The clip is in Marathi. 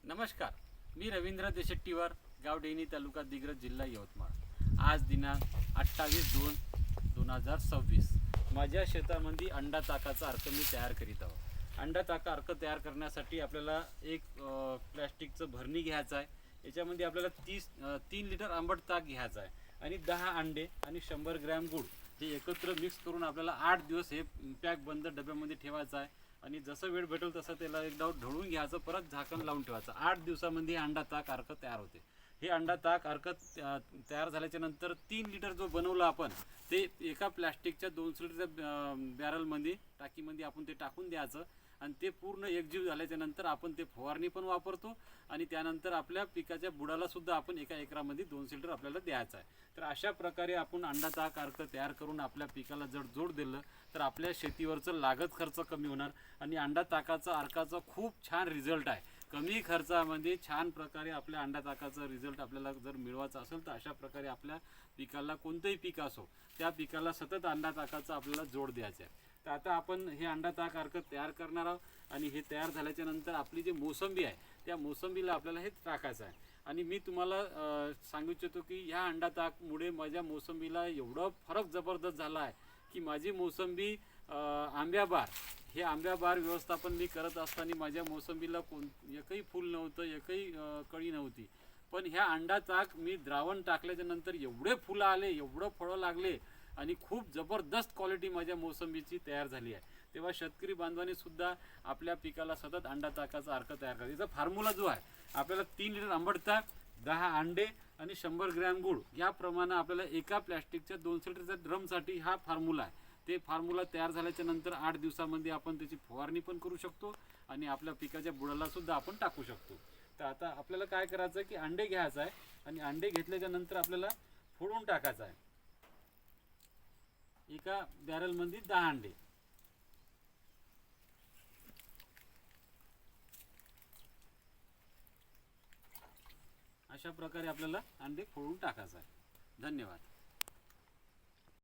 नमस्कार, मी रवींद्र देशेट्टीवार, गाव डेनी, तालुका दिग्रस, जिल्हा यवतमाळ. आज दिनांक 28/2/2026 माझ्या शेतामध्ये अंडा ताकाचा अर्क मी तयार करीत आहोत. अंडा ताका अर्क तयार करण्यासाठी आपल्याला एक प्लॅस्टिकचं भरणी घ्यायचं आहे. याच्यामध्ये आपल्याला 3 लिटर आंबट ताक घ्यायचं आहे आणि 10 अंडे आणि 100 ग्रॅम गूळ हे एकत्र मिक्स करून आपल्याला 8 दिवस हे पॅक बंद डब्यामध्ये ठेवायचं आहे. आणि जसं वेळ भेटेल तसं त्याला एकदा ढवळून घ्यायचं, परत झाकण लावून ठेवायचं. 8 दिवसामध्ये अंडा ताक अर्क तयार होते. हे अंडा ताक अर्क तयार झाल्याच्या नंतर 3 लिटर जो बनवला आपण ते एका प्लॅस्टिकच्या 200 लिटरच्या बॅरलमध्ये टाकीमध्ये आपण ते टाकून द्यायचं आणि ते पूर्ण एकजीव झाल्याच्या नंतर आपण ते फवारणी पण वापरतो आणि त्यानंतर आपल्या पिकाच्या बुडाला सुद्धा आपण एका एकरामध्ये 200 लिटर आपल्याला द्यायचं आहे. तर अशा प्रकारे आपण अंडा ताक अर्क तयार करून आपल्या पिकाला जर जोड दिलं तर आपल्या शेतीवरचं लागत खर्च कमी होणार आणि अंडा ताकाचा अर्काचा खूप छान रिझल्ट आहे. कमी खर्चामध्ये छान प्रकारे आपल्या अंडा ताकाचा रिझल्ट आपल्याला जर मिळवायचा असेल तर अशा प्रकारे आपल्या पिकाला कोणतंही पीक असो त्या पिकाला सतत अंडा ताकाचा आपल्याला जोड द्यायचा आहे. तर आता आपण हे अंडा ताक अर्क तयार करणार आहोत आणि हे तयार झाल्याच्या नंतर आपली जी मोसंबी आहे त्या मोसंबीला आपल्याला हे टाकायचं आहे. आणि मी तुम्हाला सांगू इच्छितो की ह्या अंडा ताकमुळे माझ्या मोसंबीला एवढं फरक जबरदस्त झाला आहे की माझी मोसंबी आंब्याबार हे आंब्याबार व्यवस्थापन मी करत असताना माझ्या मोसंबीला एकही फूल नव्हतं, एकही कळी नव्हती. पण ह्या अंडा ताक मी द्रावण टाकल्याच्या नंतर एवढे फुलं आले, एवढं फळं लागले आणि खूप जबरदस्त क्वालिटी माझ्या मोसंबीची तयार झाली आहे. तेव्हा शेतकरी बांधवांनी सुद्धा आपल्या पिकाला सतत अंडा ताकाचा अर्क तयार करायचा. याचा फॉर्म्युला जो आहे आपल्याला 3 लिटर आंबट ताक, 10 अंडे आणि 100 ग्रॅम गूळ याप्रमाणे आपल्याला एका प्लॅस्टिकच्या 200 लिटरच्या ड्रमसाठी हा फॉर्म्युला आहे. ते फॉर्म्युला तयार झाल्याच्या नंतर 8 दिवसामध्ये आपण त्याची फवारणी पण करू शकतो आणि आपल्या पिकाच्या बुडाला सुद्धा आपण टाकू शकतो. तर आता आपल्याला काय करायचं आहे की अंडे घ्यायचं आहे आणि अंडे घेतल्याच्या नंतर आपल्याला फोडून टाकायचं आहे. एका बॅरलमध्ये 10 अंडे, अशा प्रकारे आपल्याला अंडे फोडून टाकायचं आहे. धन्यवाद.